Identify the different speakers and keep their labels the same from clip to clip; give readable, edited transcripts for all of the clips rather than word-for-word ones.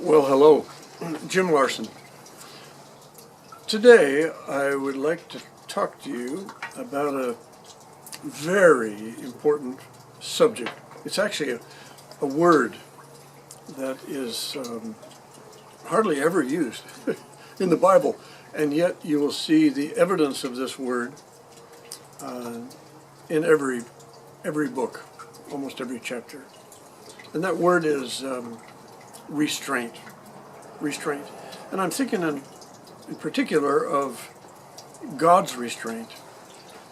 Speaker 1: Well, hello, Jim Larson. Today I would like to talk to you about a very important subject. It's actually a word that is hardly ever used in the Bible, and yet you will see the evidence of this word in every book, almost every chapter. And that word is restraint. Restraint. And I'm thinking in particular of God's restraint.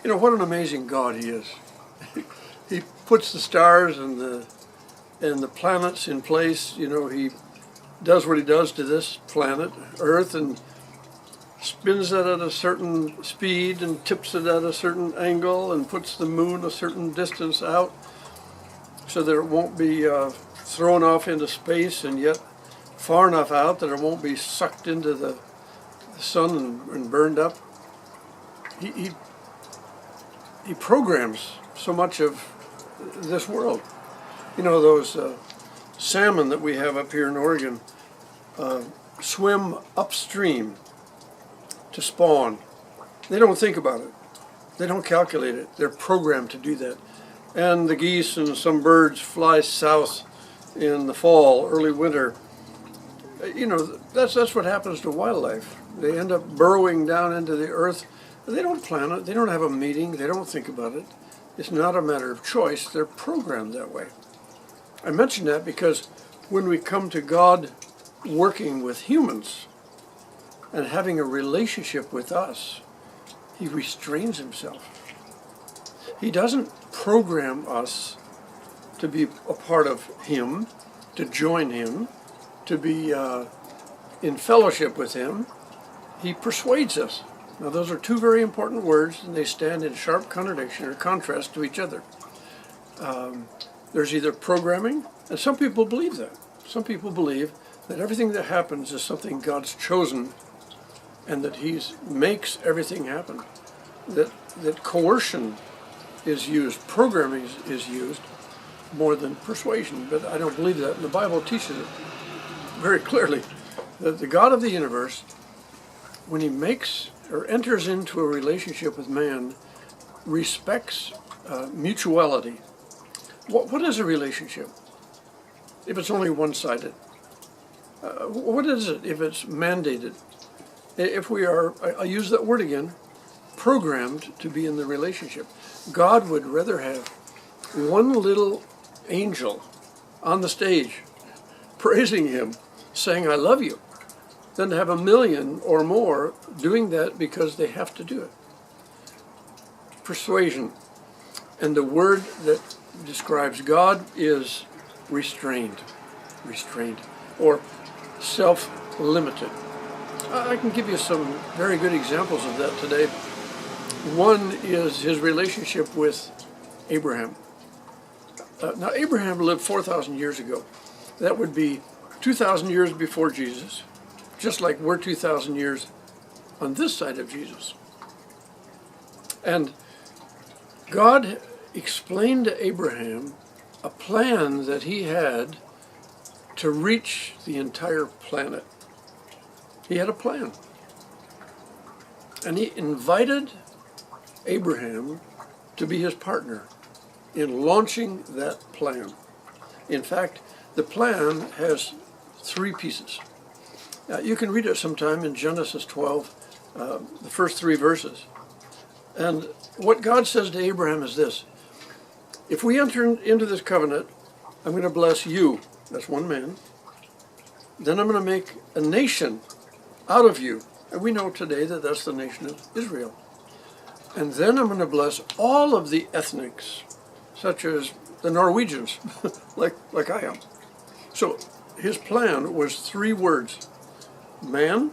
Speaker 1: You know, what an amazing God He is. He puts the stars and the planets in place. You know, He does what He does to this planet, Earth, and spins it at a certain speed and tips it at a certain angle and puts the moon a certain distance out so that it won't be thrown off into space, and yet far enough out that it won't be sucked into the sun and burned up. He programs so much of this world. You know, those salmon that we have up here in Oregon swim upstream to spawn. They don't think about it. They don't calculate it. They're programmed to do that. And the geese and some birds fly south in the fall, early winter. You know, that's what happens to wildlife. They end up burrowing down into the earth. They don't plan it. They don't have a meeting. They don't think about it. It's not a matter of choice. They're programmed that way. I mention that because when we come to God working with humans and having a relationship with us, He restrains Himself. He doesn't program us to be a part of Him, to join Him, to be in fellowship with Him. He persuades us. Now, those are two very important words, and they stand in sharp contradiction or contrast to each other. There's either programming, and some people believe that. Some people believe that everything that happens is something God's chosen, and that He makes everything happen. That coercion is used, programming is used more than persuasion, but I don't believe that. And the Bible teaches it very clearly, that the God of the universe, when He makes or enters into a relationship with man, respects mutuality. What is a relationship if it's only one-sided? What is it if it's mandated? If we are, I use that word again, programmed to be in the relationship. God would rather have one little angel on the stage praising Him, saying, "I love you," than to have 1,000,000 or more doing that because they have to do it. Persuasion. And the word that describes God is restrained. Restrained. Or self-limited. I can give you some very good examples of that today. One is His relationship with Abraham. Now, Abraham lived 4,000 years ago. That would be 2,000 years before Jesus, just like we're 2,000 years on this side of Jesus. And God explained to Abraham a plan that He had to reach the entire planet. He had a plan. And He invited Abraham to be His partner in launching that plan. In fact, the plan has 3 pieces. You can read it sometime in Genesis 12, the first 3 verses. And what God says to Abraham is this: if we enter into this covenant, I'm going to bless you, that's one man. Then I'm going to make a nation out of you. And we know today that that's the nation of Israel. And then I'm going to bless all of the ethnics, such as the Norwegians, like I am. So His plan was 3 words: man,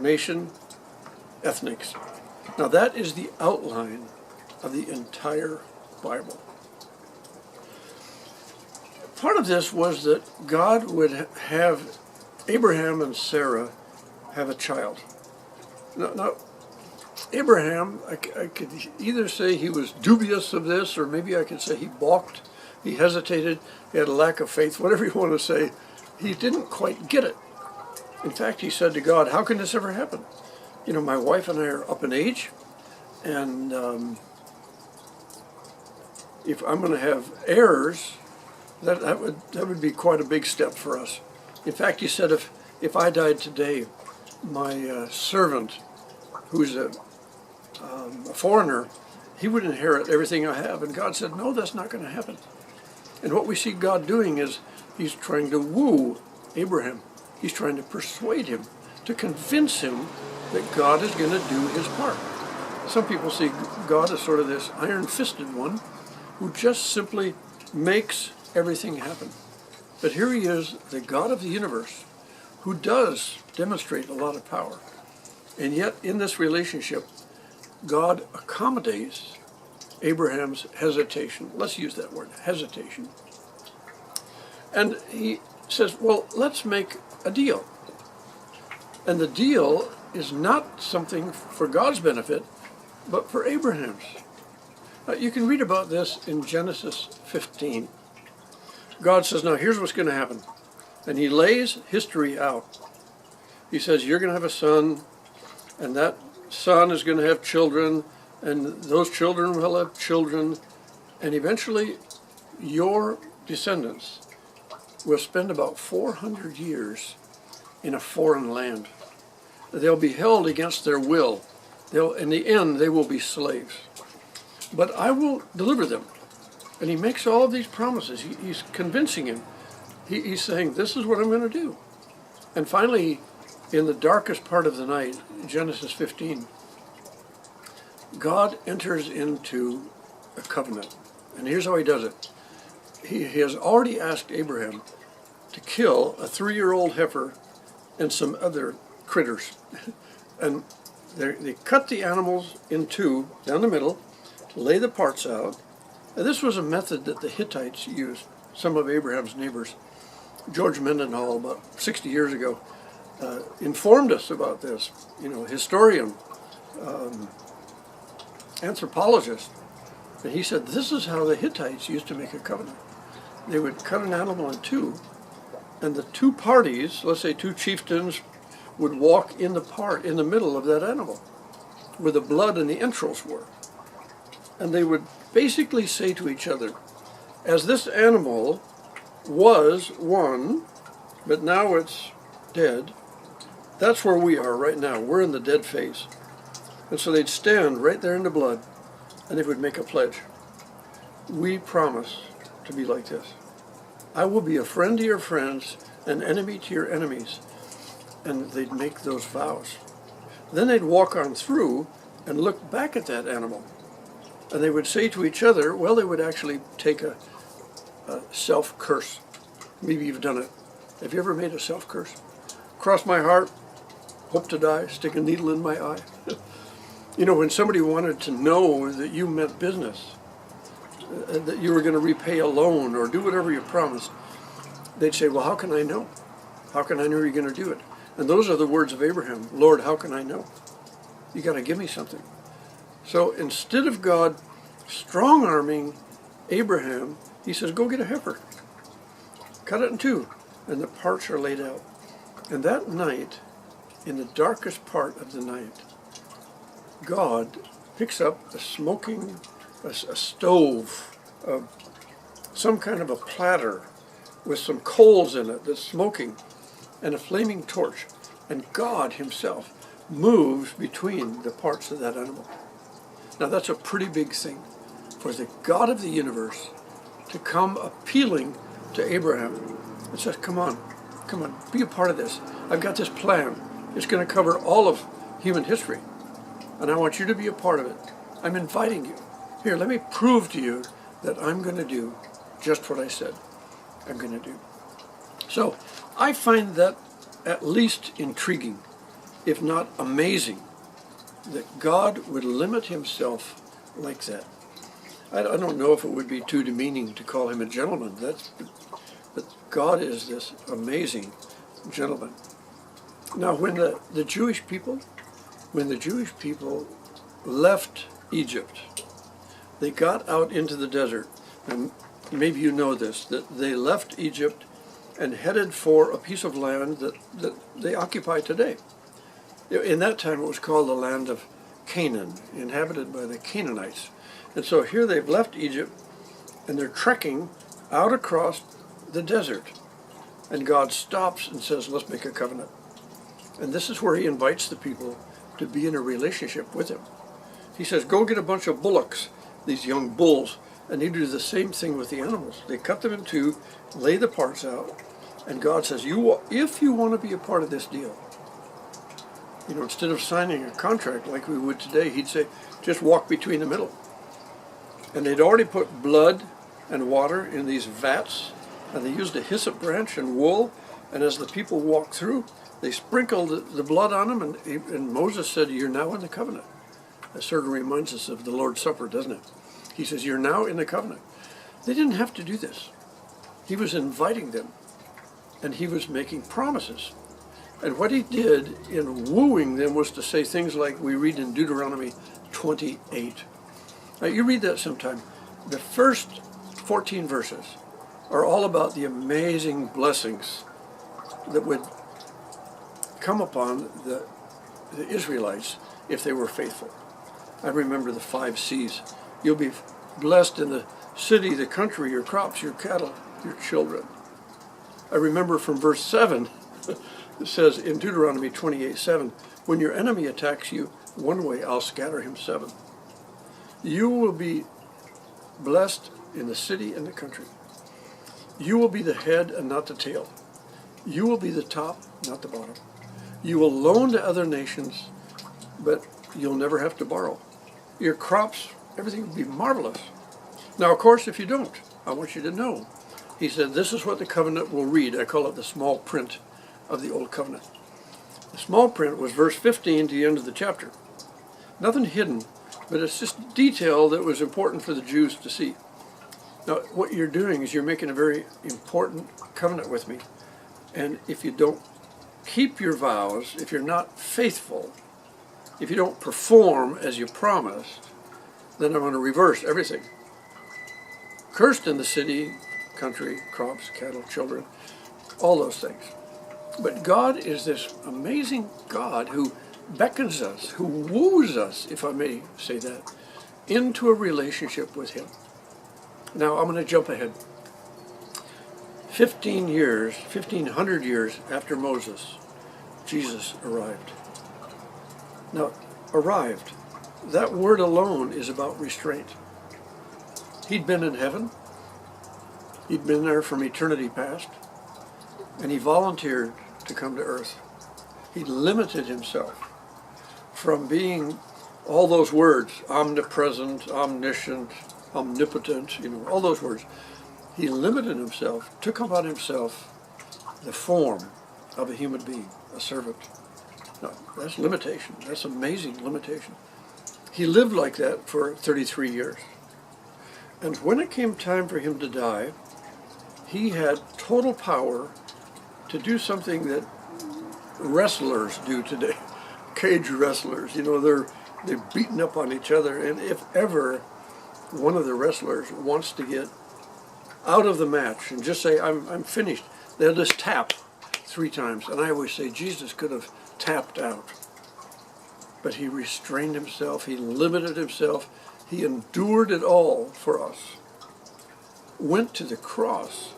Speaker 1: nation, ethnics. Now that is the outline of the entire Bible. Part of this was that God would have Abraham and Sarah have a child. Now Abraham, I could either say he was dubious of this, or maybe I could say he balked, he hesitated, he had a lack of faith, whatever you want to say. he didn't quite get it. In fact, he said to God, how can this ever happen? You know, my wife and I are up in age, and if I'm going to have heirs, that would be quite a big step for us. In fact, he said, if I died today, my servant, who's a foreigner, he would inherit everything I have. And God said, no, that's not going to happen. And what we see God doing is he's trying to woo Abraham. He's trying to persuade him, to convince him that God is going to do his part. Some people see God as sort of this iron-fisted one who just simply makes everything happen. But here he is, the God of the universe, who does demonstrate a lot of power. And yet in this relationship, God accommodates Abraham's hesitation. Let's use that word, hesitation. And he says, well, let's make a deal. And the deal is not something for God's benefit, but for Abraham's. You can read about this in Genesis 15. God says, now here's what's going to happen. And he lays history out. He says, you're going to have a son, and that son is going to have children, and those children will have children, and eventually your descendants will spend about 400 years in a foreign land. They'll be held against their will. In the end, they will be slaves. But I will deliver them. And he makes all of these promises. He's convincing him. He's saying, this is what I'm going to do. And finally, in the darkest part of the night, Genesis 15, God enters into a covenant. And here's how he does it. He has already asked Abraham to kill a 3-year-old heifer and some other critters. And they cut the animals in two down the middle, lay the parts out. And this was a method that the Hittites used, some of Abraham's neighbors. George Mendenhall, about 60 years ago, informed us about this. You know, historian, anthropologist. And he said, this is how the Hittites used to make a covenant. They would cut an animal in two, and the two parties, let's say two chieftains, would walk in the middle of that animal, where the blood and the entrails were. And they would basically say to each other, as this animal was one, but now it's dead, that's where we are right now. We're in the dead phase. And so they'd stand right there in the blood, and they would make a pledge. We promise to be like this. I will be a friend to your friends, an enemy to your enemies. And they'd make those vows. Then they'd walk on through and look back at that animal. And they would say to each other, well, they would actually take a self-curse. Maybe you've done it. Have you ever made a self-curse? Cross my heart, hope to die, stick a needle in my eye. You know, when somebody wanted to know that you meant business, that you were going to repay a loan or do whatever you promised, they'd say, well, how can I know? How can I know you're going to do it? And those are the words of Abraham. Lord, how can I know? You got to give me something. So instead of God strong-arming Abraham, he says, go get a heifer. Cut it in two. And the parts are laid out. And that night, in the darkest part of the night, God picks up a stove, some kind of a platter with some coals in it that's smoking, and a flaming torch. And God himself moves between the parts of that animal. Now that's a pretty big thing for the God of the universe to come appealing to Abraham and says, come on, be a part of this. I've got this plan. It's going to cover all of human history. And I want you to be a part of it. I'm inviting you. Here, let me prove to you that I'm going to do just what I said I'm going to do. So I find that at least intriguing, if not amazing, that God would limit himself like that. I don't know if it would be too demeaning to call him a gentleman. But God is this amazing gentleman. Now, when the Jewish people left Egypt, they got out into the desert, and maybe you know this, that they left Egypt and headed for a piece of land that they occupy today. In that time it was called the land of Canaan, inhabited by the Canaanites. And so here they've left Egypt and they're trekking out across the desert. And God stops and says, let's make a covenant. And this is where he invites the people to be in a relationship with him. He says, go get a bunch of bullocks, these young bulls, and they do the same thing with the animals. They cut them in two, lay the parts out, and God says, if you want to be a part of this deal, instead of signing a contract like we would today, he'd say, just walk between the middle. And they'd already put blood and water in these vats, and they used a hyssop branch and wool, and as the people walked through, they sprinkled the blood on them, and Moses said, you're now in the covenant. That sort of reminds us of the Lord's Supper, doesn't it? He says, you're now in the covenant. They didn't have to do this. He was inviting them, and he was making promises. And what he did in wooing them was to say things like we read in Deuteronomy 28. Now, you read that sometime. The first 14 verses are all about the amazing blessings that would come upon the Israelites if they were faithful. I remember the 5 C's. You'll be blessed in the city, the country, your crops, your cattle, your children. I remember from verse 7, it says in Deuteronomy 28:7, when your enemy attacks you one way, I'll scatter him 7. You will be blessed in the city and the country. You will be the head and not the tail. You will be the top, not the bottom. You will loan to other nations, but you'll never have to borrow. Your crops, everything will be marvelous. Now, of course, if you don't, I want you to know. He said, this is what the covenant will read. I call it the small print of the Old Covenant. The small print was verse 15 to the end of the chapter. Nothing hidden, but it's just detail that was important for the Jews to see. Now, what you're doing is you're making a very important covenant with me. And if you don't keep your vows, if you're not faithful, if you don't perform as you promised, then I'm going to reverse everything. Cursed in the city, country, crops, cattle, children, all those things. But God is this amazing God who beckons us, who woos us, if I may say that, into a relationship with him. Now, I'm going to jump ahead. 1,500 years after Moses, Jesus arrived. Now, arrived, that word alone is about restraint. He'd been in heaven. He'd been there from eternity past. And he volunteered to come to earth. He limited himself from being all those words, omnipresent, omniscient, omnipotent, all those words. He limited himself, took upon himself the form of a human being, a servant. No, that's limitation. That's amazing limitation. He lived like that for 33 years. And when it came time for him to die, he had total power to do something that wrestlers do today. Cage wrestlers, they're beating up on each other. And if ever one of the wrestlers wants to get out of the match and just say, I'm finished, they'll just tap 3 times. And I always say Jesus could have tapped out. But he restrained himself, he limited himself, he endured it all for us. Went to the cross,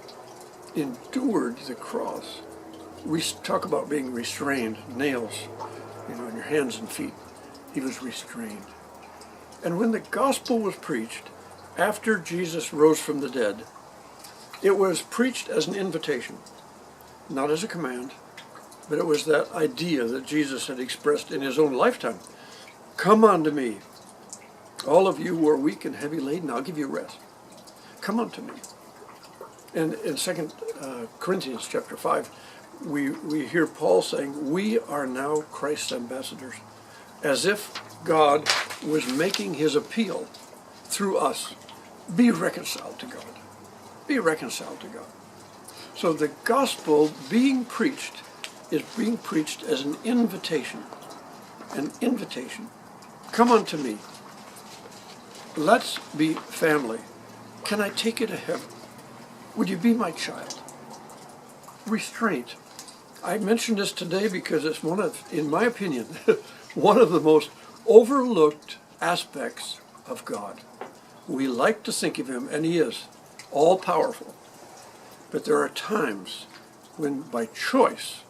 Speaker 1: endured the cross. We talk about being restrained, nails, in your hands and feet. He was restrained. And when the gospel was preached, after Jesus rose from the dead, it was preached as an invitation, not as a command, but it was that idea that Jesus had expressed in his own lifetime. Come unto me, all of you who are weak and heavy laden, I'll give you rest. Come unto me. And in 2 Corinthians chapter 5, we hear Paul saying, we are now Christ's ambassadors, as if God was making his appeal through us. Be reconciled to God. Be reconciled to God. So the gospel being preached is being preached as an invitation. An invitation. Come unto me. Let's be family. Can I take you to heaven? Would you be my child? Restraint. I mentioned this today because it's one of, in my opinion, one of the most overlooked aspects of God. We like to think of him, and he is all-powerful. But there are times when, by choice,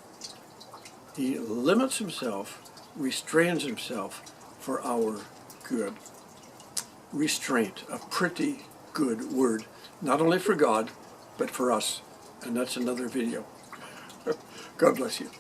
Speaker 1: he limits himself, restrains himself for our good. Restraint, a pretty good word, not only for God, but for us. And that's another video. God bless you.